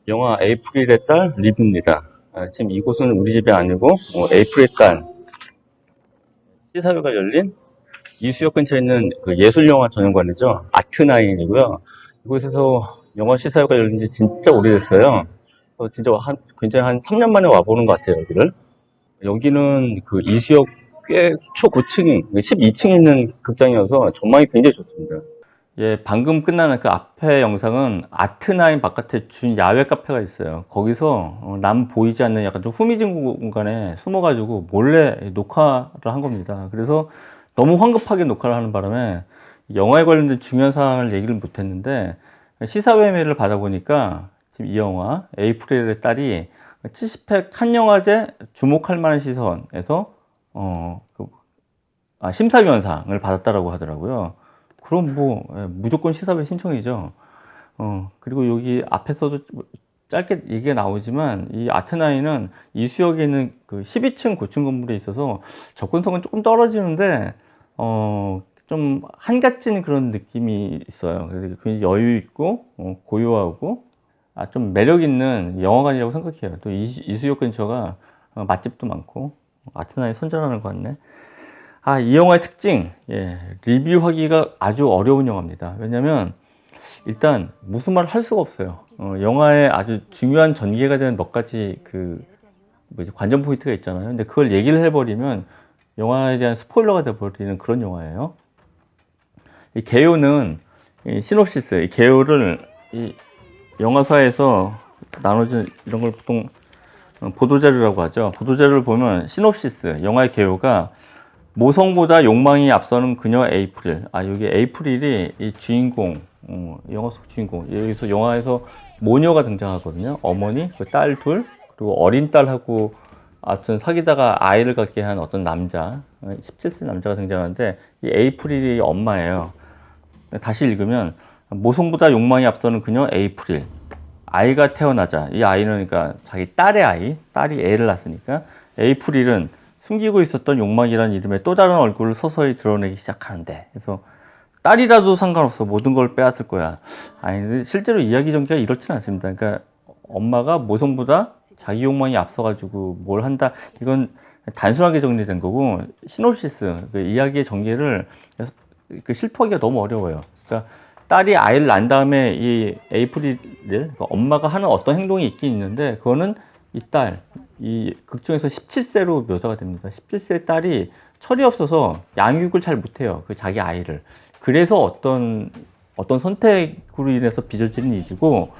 영화 에이프릴의 딸 리뷰입니다. 지금 이곳은 우리 집이 아니고 에이프릴의 딸 시사회가 열린 이수역 근처에 있는 그 예술영화 전용관이죠. 아트나인이고요. 이곳에서 영화 시사회가 열린 지 진짜 오래됐어요. 진짜 굉장히 한 3년 만에 와보는 것 같아요, 여기를. 여기는 그 이수역 꽤 초고층이 12층에 있는 극장이어서 전망이 굉장히 좋습니다. 예, 방금 끝나는 그 앞에 영상은 아트나인 바깥에 준 야외 카페가 있어요. 거기서 남 보이지 않는 약간 좀 후미진 공간에 숨어가지고 몰래 녹화를 한 겁니다. 그래서 너무 황급하게 녹화를 하는 바람에 영화에 관련된 중요한 사항을 얘기를 못했는데 시사회를 받아보니까 지금 이 영화 에이프릴의 딸이 70회 칸 영화제 주목할 만한 시선에서 심사위원상을 받았다라고 하더라고요. 그럼 무조건 시사회 신청이죠. 그리고 여기 앞에서도 짧게 얘기가 나오지만 이 아트나인은 이수역에 있는 그 12층 고층 건물에 있어서 접근성은 조금 떨어지는데 좀 한갓진 그런 느낌이 있어요. 그래서 굉장히 여유 있고 고요하고 좀 매력 있는 영화관이라고 생각해요. 또 이수역 근처가 맛집도 많고 아트나인 선전하는 것 같네. 이 영화의 특징, 리뷰하기가 아주 어려운 영화입니다. 왜냐면, 일단, 무슨 말을 할 수가 없어요. 영화에 아주 중요한 전개가 되는 몇 가지 관전 포인트가 있잖아요. 근데 그걸 얘기를 해버리면, 영화에 대한 스포일러가 돼버리는 그런 영화예요. 이 개요는, 시놉시스, 이 개요를, 영화사에서 나눠진 이런 걸 보통 보도자료라고 하죠. 보도자료를 보면, 시놉시스, 영화의 개요가, 모성보다 욕망이 앞서는 그녀 에이프릴. 여기 에이프릴이 이 주인공, 영화 속 주인공. 여기서 영화에서 모녀가 등장하거든요. 어머니, 그 딸 둘, 그리고 어린 딸하고 아무튼 사귀다가 아이를 갖게 한 어떤 남자, 17세 남자가 등장하는데 이 에이프릴이 엄마예요. 다시 읽으면 모성보다 욕망이 앞서는 그녀 에이프릴. 아이가 태어나자, 이 아이는 그러니까 자기 딸의 아이, 딸이 애를 낳았으니까 에이프릴은 숨기고 있었던 욕망이라는 이름의 또 다른 얼굴을 서서히 드러내기 시작하는데, 그래서 딸이라도 상관없어, 모든 걸 빼앗을 거야. 근데 실제로 이야기 전개가 이렇지는 않습니다. 그러니까 엄마가 모성보다 자기 욕망이 앞서가지고 뭘 한다, 이건 단순하게 정리된 거고, 시놉시스, 그 이야기의 전개를 실토하기가 너무 어려워요. 그러니까 딸이 아이를 낳은 다음에 이 에이프릴, 그러니까 엄마가 하는 어떤 행동이 있긴 있는데, 그거는 이 딸, 이 극중에서 17세로 묘사가 됩니다. 17세 딸이 철이 없어서 양육을 잘 못해요. 그 자기 아이를. 그래서 어떤 선택으로 인해서 빚어지는 일이고,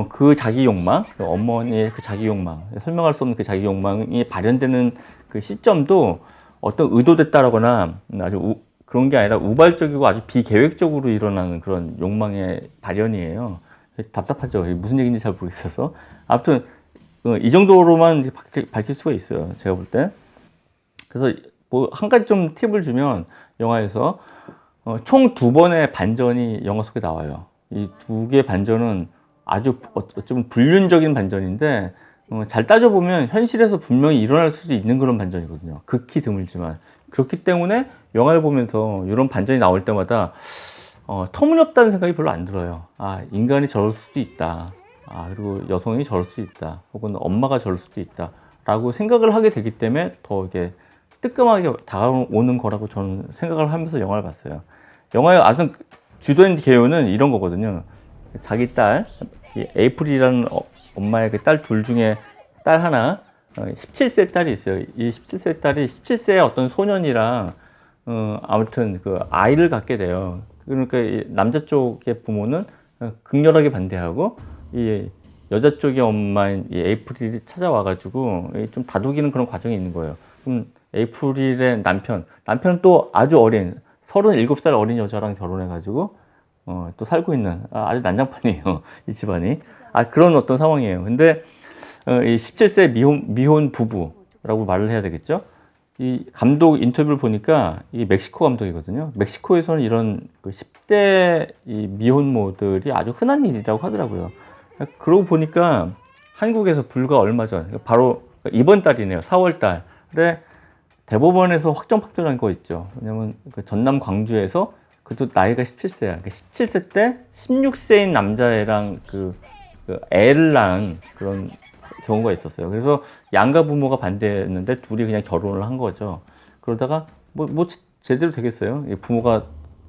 그 자기 욕망, 그 어머니의 그 자기 욕망, 설명할 수 없는 그 자기 욕망이 발현되는 그 시점도 어떤 의도됐다라거나 아주 그런 게 아니라 우발적이고 아주 비계획적으로 일어나는 그런 욕망의 발현이에요. 답답하죠. 무슨 얘기인지 잘 모르겠어서. 아무튼, 이 정도로만 밝힐 수가 있어요. 제가 볼 때. 그래서 한 가지 좀 팁을 주면 영화에서 총 2번의 반전이 영화 속에 나와요. 이 2개의 반전은 아주 어쩌면 불륜적인 반전인데 잘 따져보면 현실에서 분명히 일어날 수도 있는 그런 반전이거든요. 극히 드물지만. 그렇기 때문에 영화를 보면서 이런 반전이 나올 때마다 터무니없다는 생각이 별로 안 들어요. 인간이 저럴 수도 있다. 그리고 여성이 저럴 수 있다. 혹은 엄마가 저럴 수도 있다. 라고 생각을 하게 되기 때문에 더 이게 뜨끔하게 다가오는 거라고 저는 생각을 하면서 영화를 봤어요. 영화의 아주 주된 개요는 이런 거거든요. 자기 딸, 에이프릴이라는 엄마의 그 딸 둘 중에 딸 하나, 17세 딸이 있어요. 이 17세 딸이 17세의 어떤 소년이랑, 아무튼 그 아이를 갖게 돼요. 그러니까 남자 쪽의 부모는 극렬하게 반대하고, 이 여자 쪽의 엄마인 이 에이프릴이 찾아와가지고 좀 다독이는 그런 과정이 있는 거예요. 그럼 에이프릴의 남편은 또 아주 어린 37살 어린 여자랑 결혼해가지고 또 살고 있는 아주 난장판이에요. 이 집안이. 그런 어떤 상황이에요. 근데 이 17세 미혼 부부라고 말을 해야 되겠죠. 이 감독 인터뷰를 보니까 이 멕시코 감독이거든요. 멕시코에서는 이런 그 10대 이 미혼모들이 아주 흔한 일이라고 하더라고요. 그러고 보니까 한국에서 불과 얼마 전, 바로 이번 달이네요. 4월 달에 대법원에서 확정 판결한 거 있죠. 왜냐면 그 전남 광주에서 그것도 나이가 17세야. 17세 때 16세인 남자애랑 그 그 애를 낳은 그런 경우가 있었어요. 그래서 양가 부모가 반대했는데 둘이 그냥 결혼을 한 거죠. 그러다가 뭐 제대로 되겠어요? 부모가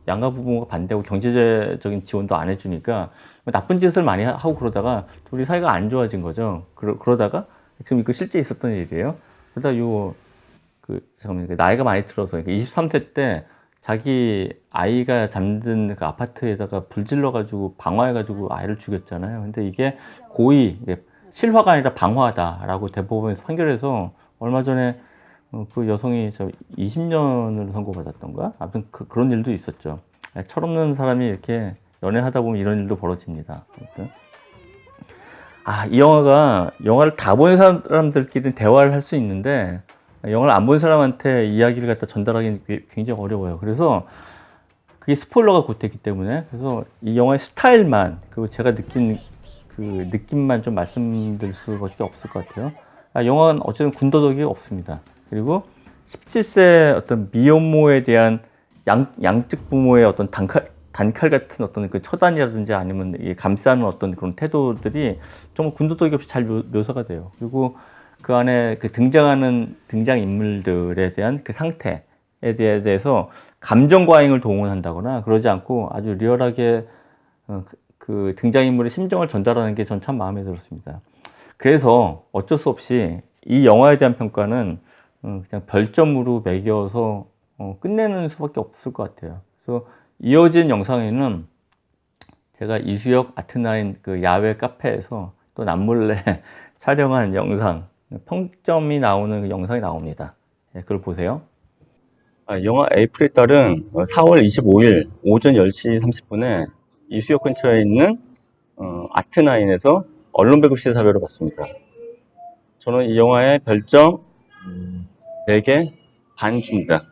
양가 부모가 반대하고 경제적인 지원도 안 해주니까 나쁜 짓을 많이 하고 그러다가 둘이 사이가 안 좋아진 거죠. 그러다가 지금 이거 실제 있었던 일이에요. 그러다 잠깐만, 나이가 많이 들어서 23세 때 자기 아이가 잠든 그 아파트에다가 불 질러가지고 방화해가지고 아이를 죽였잖아요. 근데 이게 고의 실화가 아니라 방화다라고 대법원에서 판결해서 얼마 전에 그 여성이 20년을 선고받았던가? 아무튼 그런 일도 있었죠. 철없는 사람이 이렇게 연애하다 보면 이런 일도 벌어집니다. 아무튼. 이 영화를 다 본 사람들끼리 대화를 할 수 있는데, 영화를 안 본 사람한테 이야기를 갖다 전달하기는 굉장히 어려워요. 그래서 그게 스포일러가 곧 되기 때문에, 그래서 이 영화의 스타일만, 그리고 제가 느낀 그 느낌만 좀 말씀드릴 수밖에 없을 것 같아요. 영화는 어쨌든 군더더기 없습니다. 그리고 17세 어떤 미혼모에 대한 양측 부모의 어떤 단칼 같은 어떤 그 처단이라든지 아니면 감싸는 어떤 그런 태도들이 정말 군더더기 없이 잘 묘사가 돼요. 그리고 그 안에 그 등장하는 등장 인물들에 대한 그 상태에 대해서 감정 과잉을 동원한다거나 그러지 않고 아주 리얼하게 그 등장인물의 심정을 전달하는 게 전 참 마음에 들었습니다. 그래서 어쩔 수 없이 이 영화에 대한 평가는 그냥 별점으로 매겨서 끝내는 수밖에 없을 것 같아요. 그래서 이어진 영상에는 제가 이수역 아트나인 그 야외 카페에서 또 남몰래 촬영한 영상, 평점이 나오는 그 영상이 나옵니다. 그걸 보세요. 영화 에이프릴의 딸은 4월 25일 오전 10시 30분에 이수역 근처에 있는 아트나인에서 언론 배급 시사회를 봤습니다. 저는 이 영화에 별점 4개 반 줍니다.